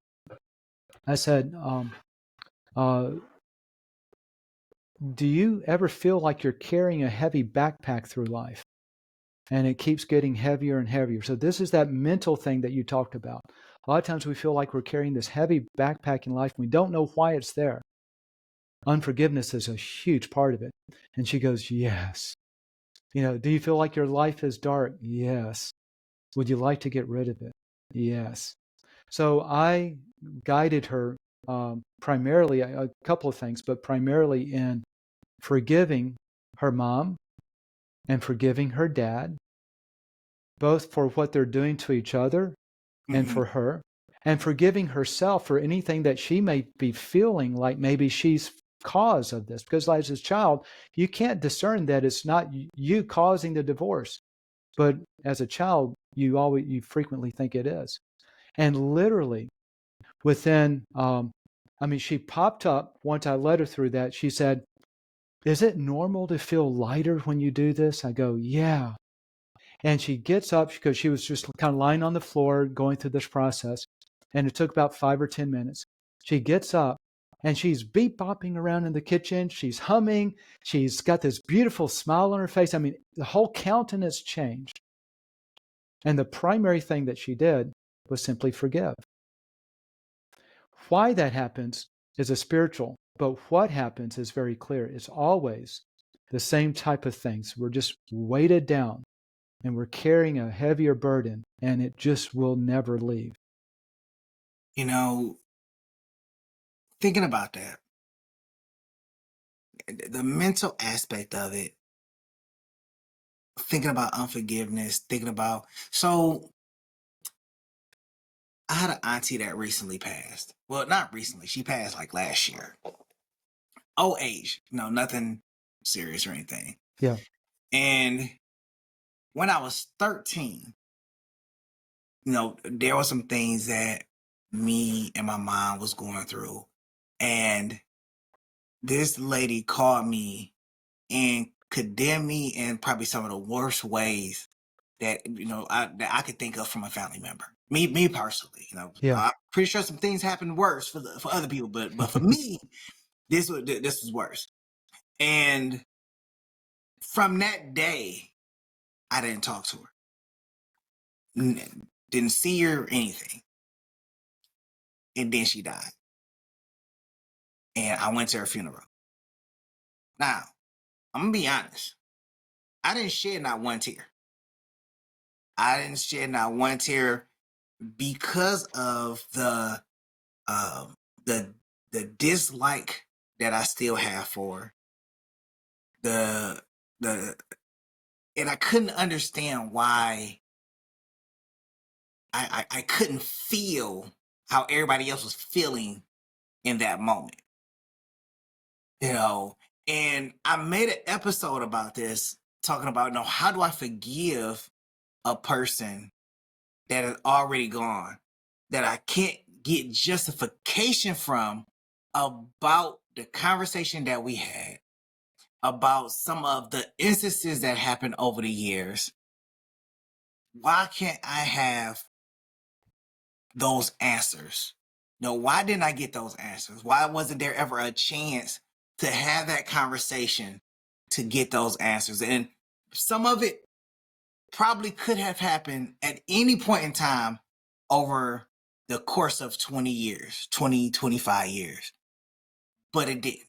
I said, do you ever feel like you're carrying a heavy backpack through life and it keeps getting heavier and heavier? So this is that mental thing that you talked about. A lot of times we feel like we're carrying this heavy backpack in life. And we don't know why it's there. Unforgiveness is a huge part of it. And she goes, yes. Do you feel like your life is dark? Yes. Would you like to get rid of it? Yes. So I guided her primarily a couple of things, but primarily in forgiving her mom and forgiving her dad, both for what they're doing to each other and Mm-hmm. for her, and forgiving herself for anything that she may be feeling like maybe she's cause of this. Because as a child, you can't discern that it's not you causing the divorce, but as a child, you frequently think it is. And literally within, she popped up once I led her through that. She said, "Is it normal to feel lighter when you do this?" I go, "Yeah." And she gets up because she was just kind of lying on the floor going through this process. And it took about 5 or 10 minutes. She gets up and she's beep bopping around in the kitchen. She's humming. She's got this beautiful smile on her face. I mean, the whole countenance changed. And the primary thing that she did was simply forgive. Why that happens is a spiritual, but what happens is very clear. It's always the same type of things. We're just weighted down and we're carrying a heavier burden, and it just will never leave. You know, thinking about that, the mental aspect of it, thinking about unforgiveness, thinking about, so I had an auntie that recently passed. Well, not recently. She passed like last year. Old age. No, nothing serious or anything. Yeah. And when I was 13, there were some things that me and my mom was going through. And this lady called me and condemned me in probably some of the worst ways that that I could think of from a family member. Me personally, Yeah. I'm pretty sure some things happened worse for other people, but for me, this was worse. And from that day, I didn't talk to her, didn't see her or anything, and then she died, and I went to her funeral. Now, I'm gonna be honest, I didn't shed not one tear. I didn't shed not one tear because of um, the the dislike that I still have for the the and I couldn't understand why I couldn't feel how everybody else was feeling in that moment. You know, and I made an episode about this, talking about, how do I forgive a person that is already gone, that I can't get justification from, about the conversation that we had, about some of the instances that happened over the years. Why can't I have those answers? No, why didn't I get those answers? Why wasn't there ever a chance to have that conversation to get those answers? And some of it probably could have happened at any point in time over the course of 20 years, 20, 25 years. But it didn't.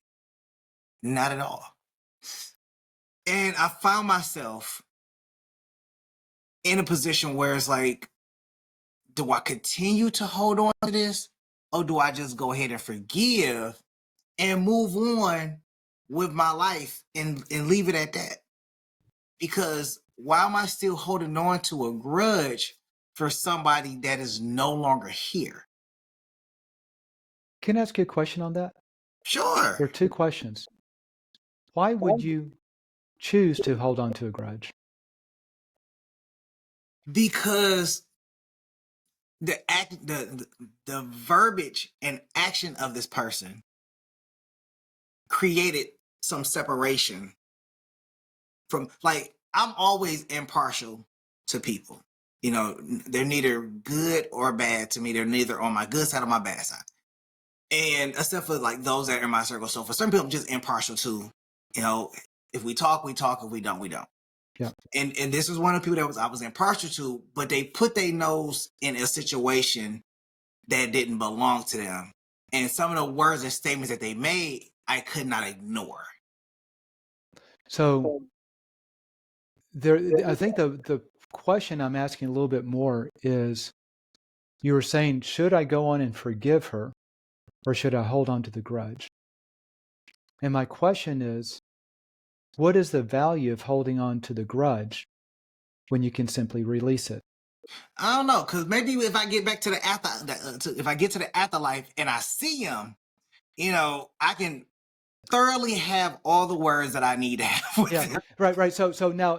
Not at all. And I found myself in a position where it's like, do I continue to hold on to this? Or do I just go ahead and forgive and move on with my life and leave it at that? Because why am I still holding on to a grudge for somebody that is no longer here? Can I ask you a question on that? Sure. There are two questions. Why would you choose to hold on to a grudge? Because the verbiage and action of this person created some separation from, like, I'm always impartial to people. They're neither good or bad to me. They're neither on my good side or my bad side. And except for like those that are in my circle. So for certain people, I'm just impartial to, if we talk, we talk. If we don't, we don't. Yeah. And this was one of the people that I was impartial to, but they put their nose in a situation that didn't belong to them. And some of the words and statements that they made, I could not ignore. So I think the question I'm asking a little bit more is, you were saying, should I go on and forgive her, or should I hold on to the grudge? And my question is, what is the value of holding on to the grudge when you can simply release it? I don't know, because maybe if I get back to the if I get to the afterlife and I see him, I can thoroughly have all the words that I need to have with Yeah, him. right. So now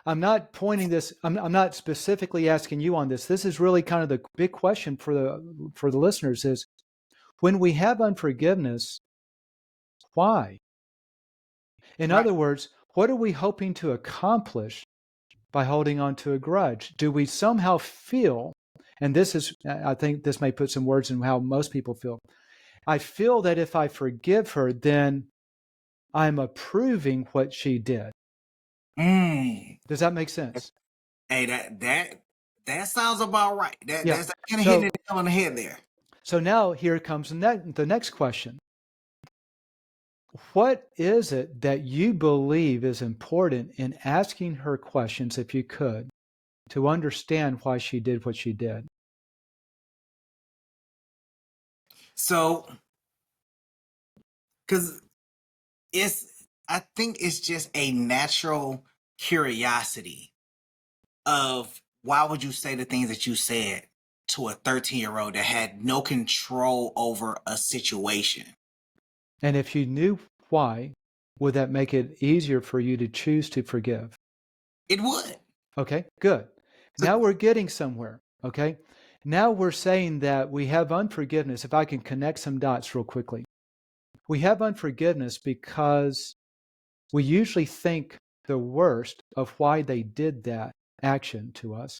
I'm not pointing this. I'm not specifically asking you on this. This is really kind of the big question for the listeners is, when we have unforgiveness, why? In Right. other words, what are we hoping to accomplish by holding on to a grudge? Do we somehow feel, and this is, I think this may put some words in how most people feel. I feel that if I forgive her, then I'm approving what she did. Mm. Does that make sense? Hey, that sounds about right. Yeah. That's kind of hitting it on the head there. So now here comes the next question. What is it that you believe is important in asking her questions, if you could, to understand why she did what she did? So, because I think it's just a natural curiosity of why would you say the things that you said to a 13-year-old that had no control over a situation? And if you knew why, would that make it easier for you to choose to forgive? It would. Okay, good. So, Now we're getting somewhere. Okay. Now we're saying that we have unforgiveness. If I can connect some dots real quickly, we have unforgiveness because we usually think the worst of why they did that action to us.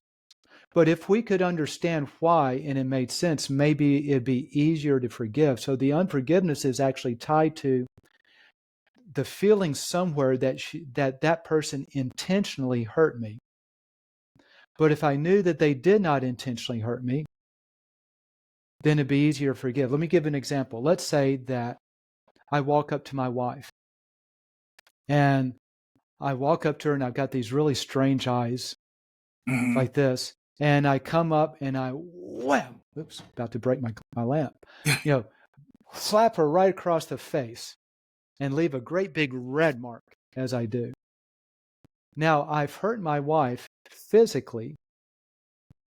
But if we could understand why and it made sense, maybe it'd be easier to forgive. So the unforgiveness is actually tied to the feeling somewhere that that person intentionally hurt me. But if I knew that they did not intentionally hurt me, then it'd be easier to forgive. Let me give an example. Let's say that I walk up to my wife and I walk up to her and I've got these really strange eyes mhm. like this. And I come up and I wham, oops, about to break my lamp, slap her right across the face and leave a great big red mark as I do. Now, I've hurt my wife physically,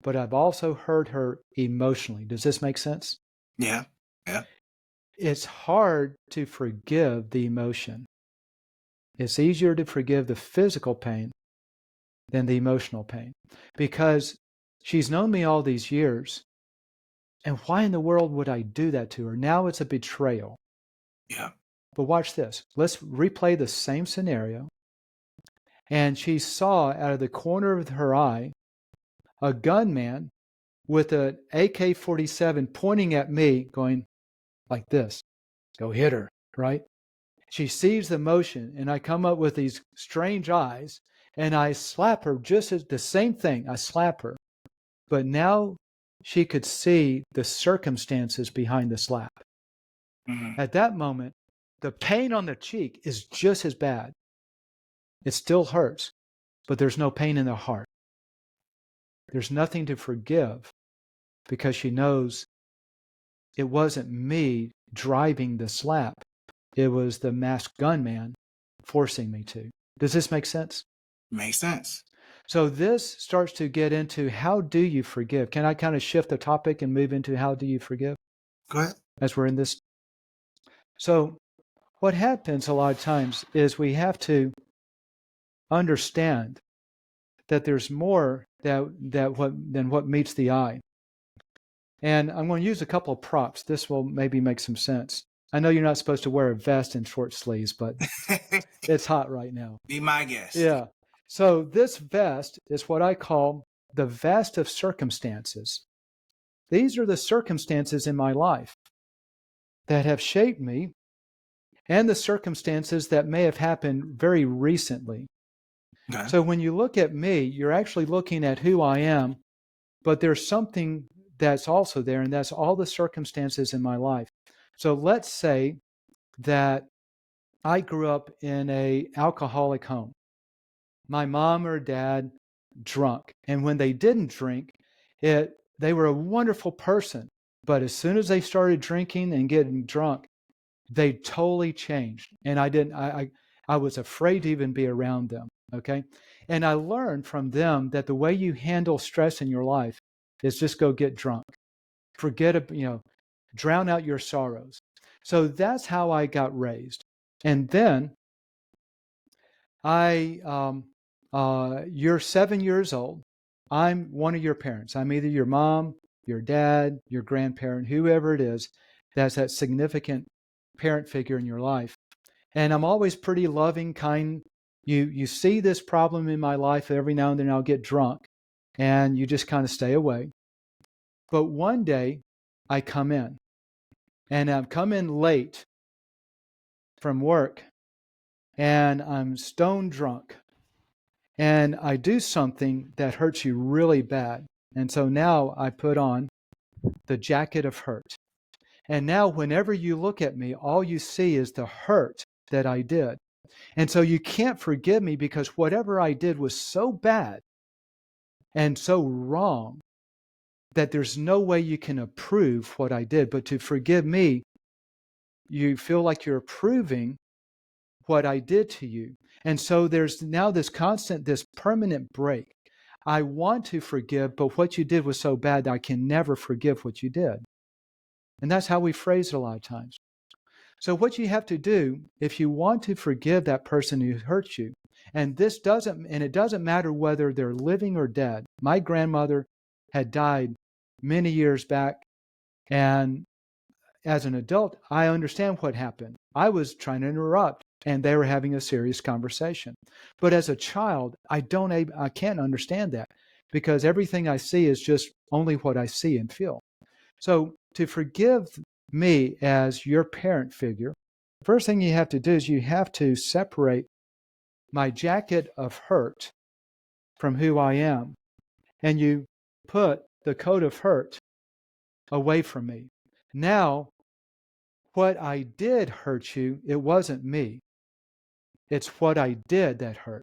but I've also hurt her emotionally. Does this make sense? Yeah. Yeah. It's hard to forgive the emotion. It's easier to forgive the physical pain than the emotional pain, because she's known me all these years. And why in the world would I do that to her? Now it's a betrayal. Yeah. But watch this. Let's replay the same scenario. And she saw out of the corner of her eye a gunman with an AK-47 pointing at me, going like this. Go hit her, right? She sees the motion, and I come up with these strange eyes, and I slap her just as the same thing. I slap her. But now she could see the circumstances behind the slap. Mhm. At that moment, the pain on the cheek is just as bad. It still hurts, but there's no pain in the heart. There's nothing to forgive because she knows it wasn't me driving the slap. It was the masked gunman forcing me to. Does this make sense? Makes sense. So this starts to get into, how do you forgive? Can I kind of shift the topic and move into how do you forgive Go ahead. as we're in this? So what happens a lot of times is we have to understand that there's more than what meets the eye. And I'm going to use a couple of props. This will maybe make some sense. I know you're not supposed to wear a vest and short sleeves, but it's hot right now. Be my guest. Yeah. So this vest is what I call the vest of circumstances. These are the circumstances in my life that have shaped me, and the circumstances that may have happened very recently. Okay. So when you look at me, you're actually looking at who I am, but there's something that's also there, and that's all the circumstances in my life. So let's say that I grew up in an alcoholic home. My mom or dad drunk. And when they didn't drink, they were a wonderful person. But as soon as they started drinking and getting drunk, they totally changed. And I was afraid to even be around them. Okay. And I learned from them that the way you handle stress in your life is just go get drunk. Drown out your sorrows. So that's how I got raised. And then you're 7 years old. I'm one of your parents. I'm either your mom, your dad, your grandparent, whoever it is that's that significant parent figure in your life. And I'm always pretty loving, kind. You see this problem in my life every now and then I'll get drunk and you just kind of stay away. But one day I come in and I've come in late from work and I'm stone drunk and I do something that hurts you really bad. And so now I put on the jacket of hurt. And now whenever you look at me, all you see is the hurt that I did. And so you can't forgive me because whatever I did was so bad and so wrong that there's no way you can approve what I did. But to forgive me, you feel like you're approving what I did to you. And so there's now this permanent break. I want to forgive, but what you did was so bad that I can never forgive what you did. And that's how we phrase it a lot of times. So what you have to do, if you want to forgive that person who hurt you, and it doesn't matter whether they're living or dead. My grandmother had died many years back, and as an adult, I understand what happened. I was trying to interrupt, and they were having a serious conversation. But as a child, I can't understand that because everything I see is just only what I see and feel. So to forgive me as your parent figure, first thing you have to do is you have to separate my jacket of hurt from who I am. And you put the coat of hurt away from me. Now, what I did hurt you, it wasn't me. It's what I did that hurt.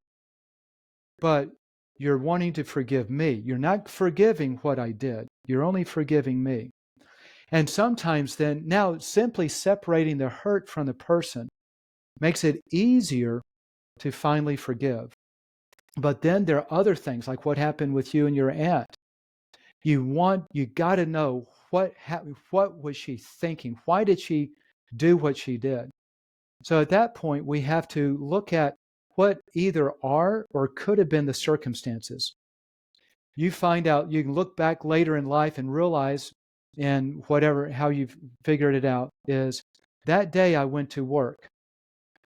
But you're wanting to forgive me. You're not forgiving what I did. You're only forgiving me. And sometimes then, now simply separating the hurt from the person makes it easier to finally forgive. But then there are other things like what happened with you and your aunt. You got to know what was she thinking? Why did she do what she did? So at that point, we have to look at what either are or could have been the circumstances. You find out, you can look back later in life and realize, and how you've figured it out, is that day I went to work.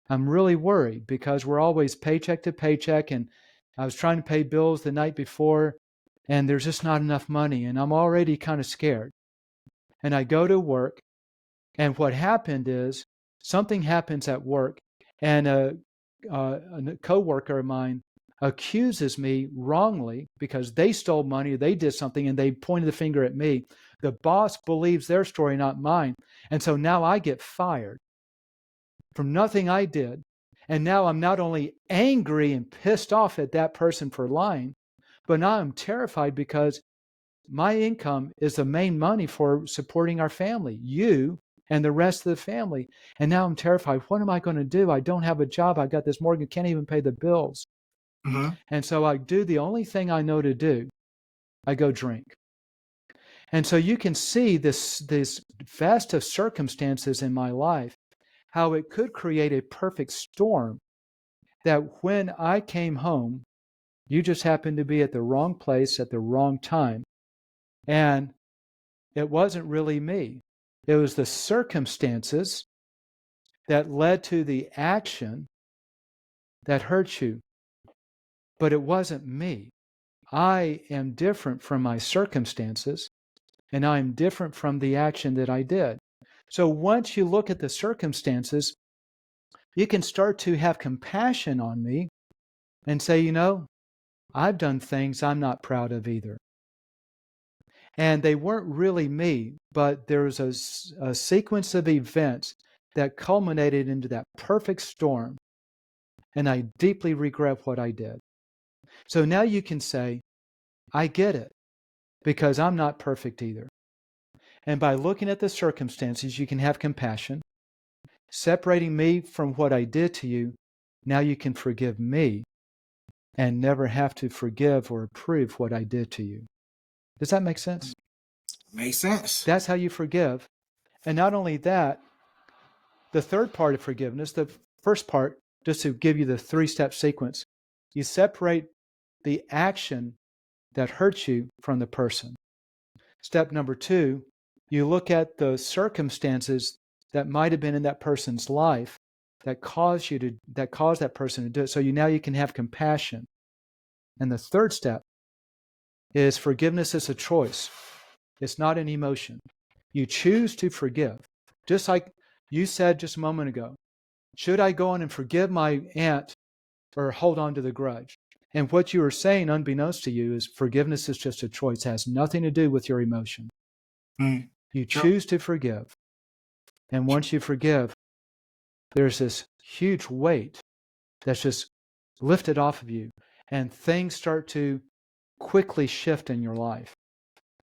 I'm really worried because we're always paycheck to paycheck, and I was trying to pay bills the night before, and there's just not enough money, and I'm already kind of scared. And I go to work, and what happened is something happens at work, and a coworker of mine accuses me wrongly because they stole money, they did something, and they pointed the finger at me. The boss believes their story, not mine. And so now I get fired from nothing I did. And now I'm not only angry and pissed off at that person for lying, but now I'm terrified because my income is the main money for supporting our family, you and the rest of the family. And now I'm terrified. What am I going to do? I don't have a job. I got this mortgage, can't even pay the bills. Mm-hmm. And so I do the only thing I know to do. I go drink. And so you can see this vast of circumstances in my life, how it could create a perfect storm that when I came home, you just happened to be at the wrong place at the wrong time. And it wasn't really me. It was the circumstances that led to the action that hurt you. But it wasn't me. I am different from my circumstances, and I am different from the action that I did. So once you look at the circumstances, you can start to have compassion on me and say, I've done things I'm not proud of either. And they weren't really me, but there was a sequence of events that culminated into that perfect storm. And I deeply regret what I did. So now you can say, I get it, because I'm not perfect either. And by looking at the circumstances, you can have compassion. Separating me from what I did to you, now you can forgive me and never have to forgive or approve what I did to you. Does that make sense? Makes sense. That's how you forgive. And not only that, the third part of forgiveness, the first part, just to give you the 3-step sequence, you separate the action that hurts you from the person. Step number 2, you look at the circumstances that might have been in that person's life that caused that person to do it. So now you can have compassion. And the third step is forgiveness is a choice. It's not an emotion. You choose to forgive. Just like you said just a moment ago, should I go on and forgive my aunt or hold on to the grudge? And what you were saying, unbeknownst to you, is forgiveness is just a choice. It has nothing to do with your emotion. Mm. You choose to forgive. And once you forgive, there's this huge weight that's just lifted off of you. And things start to quickly shift in your life.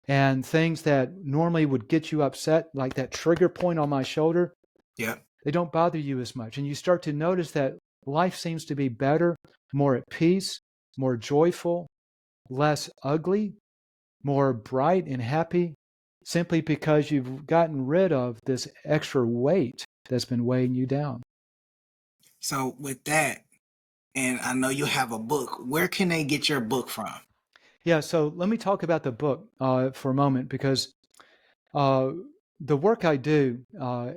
And things that normally would get you upset, like that trigger point on my shoulder, Yeah. they don't bother you as much. And you start to notice that life seems to be better, more at peace, more joyful, less ugly, more bright and happy, simply because you've gotten rid of this extra weight that's been weighing you down. So with that, and I know you have a book, where can they get your book from? Yeah, so let me talk about the book for a moment, because the work I do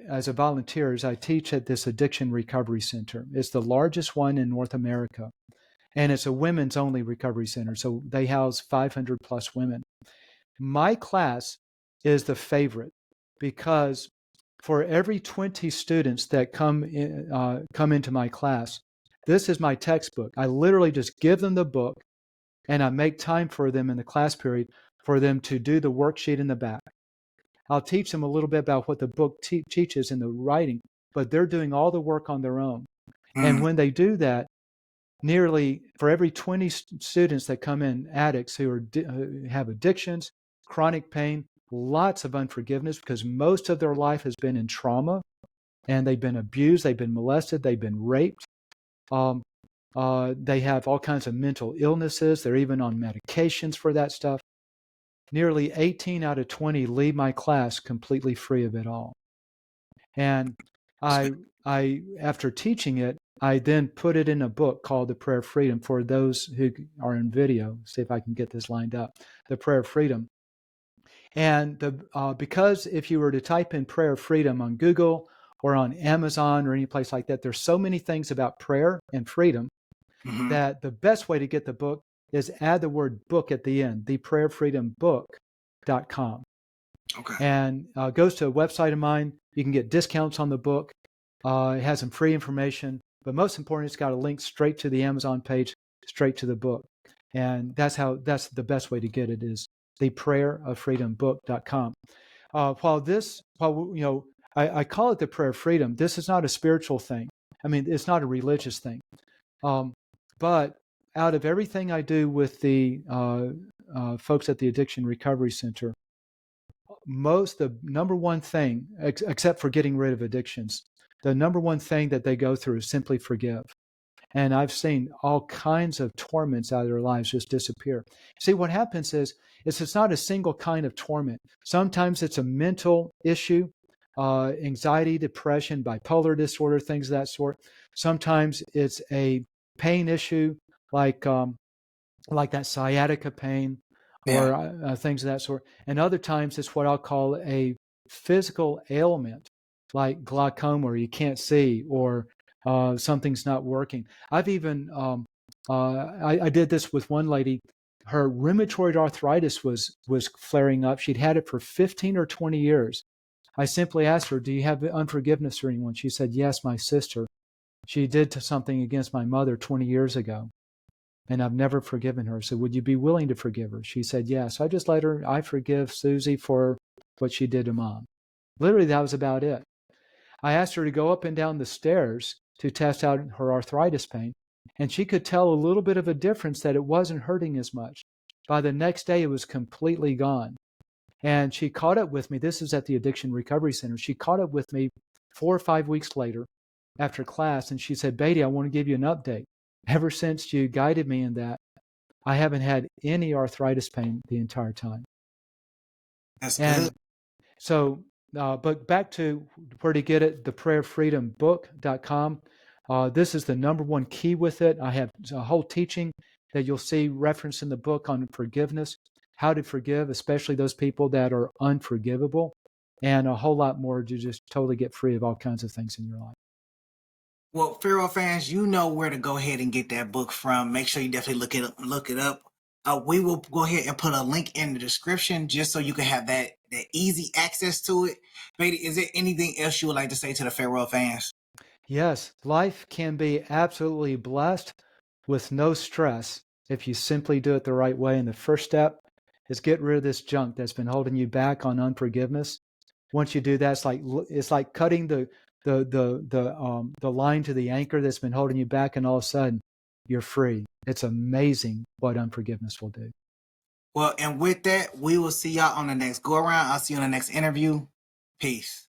as a volunteer is I teach at this addiction recovery center. It's the largest one in North America, and it's a women's only recovery center. So they house 500 plus women. My class is the favorite because for every 20 students that come into my class, this is my textbook. I literally just give them the book, and I make time for them in the class period for them to do the worksheet in the back. I'll teach them a little bit about what the book teaches in the writing, but they're doing all the work on their own. And when they do that, nearly for every 20 students that come in, addicts who have addictions, chronic pain, lots of unforgiveness, because most of their life has been in trauma, and they've been abused, they've been molested, they've been raped. They have all kinds of mental illnesses. They're even on medications for that stuff. Nearly 18 out of 20 leave my class completely free of it all. And I, after teaching it, I then put it in a book called The Prayer of Freedom for those who are in video. See if I can get this lined up. The Prayer of Freedom. And because if you were to type in Prayer of Freedom on Google or on Amazon or any place like that, there's so many things about prayer and freedom that the best way to get the book is add the word book at the end, theprayerfreedombook.com. Okay. And goes to a website of mine. You can get discounts on the book. It has some free information, but most important, it's got a link straight to the Amazon page, straight to the book. And that's the best way to get it, is theprayeroffreedombook.com. I call it the prayer of freedom. This is not a spiritual thing. I mean, it's not a religious thing. But out of everything I do with the folks at the Addiction Recovery Center, the number one thing, except for getting rid of addictions, the number one thing that they go through is simply forgive. And I've seen all kinds of torments out of their lives just disappear. See, what happens is it's not a single kind of torment. Sometimes it's a mental issue, anxiety, depression, bipolar disorder, things of that sort. Sometimes it's a pain issue, like that sciatica pain, or things of that sort. And other times it's what I'll call a physical ailment, like glaucoma, where you can't see, or something's not working. I've even I did this with one lady. Her rheumatoid arthritis was flaring up. She'd had it for 15 or 20 years. I simply asked her, "Do you have unforgiveness for anyone?" She said, "Yes, my sister. She did something against my mother 20 years ago, and I've never forgiven her. So would you be willing to forgive her?" She said, "Yes." I just let her, I forgive Susie for what she did to Mom. Literally, that was about it. I asked her to go up and down the stairs to test out her arthritis pain. And she could tell a little bit of a difference that it wasn't hurting as much. By the next day, it was completely gone. And she caught up with me. This is at the Addiction Recovery Center. She caught up with me 4 or 5 weeks later after class, and she said, Beatty, I want to give you an update. Ever since you guided me in that, I haven't had any arthritis pain the entire time. That's And good. so, but back to where to get it, theprayerfreedombook.com. This is the number one key with it. I have a whole teaching that you'll see referenced in the book on forgiveness, how to forgive, especially those people that are unforgivable, and a whole lot more to just totally get free of all kinds of things in your life. Well, Pharaoh fans, you know where to go ahead and get that book from. Make sure you definitely look it up. We will go ahead and put a link in the description just so you can have that easy access to it. Beatty, is there anything else you would like to say to the Pharaoh fans? Yes, life can be absolutely blessed with no stress if you simply do it the right way. And the first step is get rid of this junk that's been holding you back on unforgiveness. Once you do that, it's like cutting the line to the anchor that's been holding you back, and all of a sudden you're free. It's amazing what unforgiveness will do. Well, and with that, we will see y'all on the next go around. I'll see you on the next interview. Peace.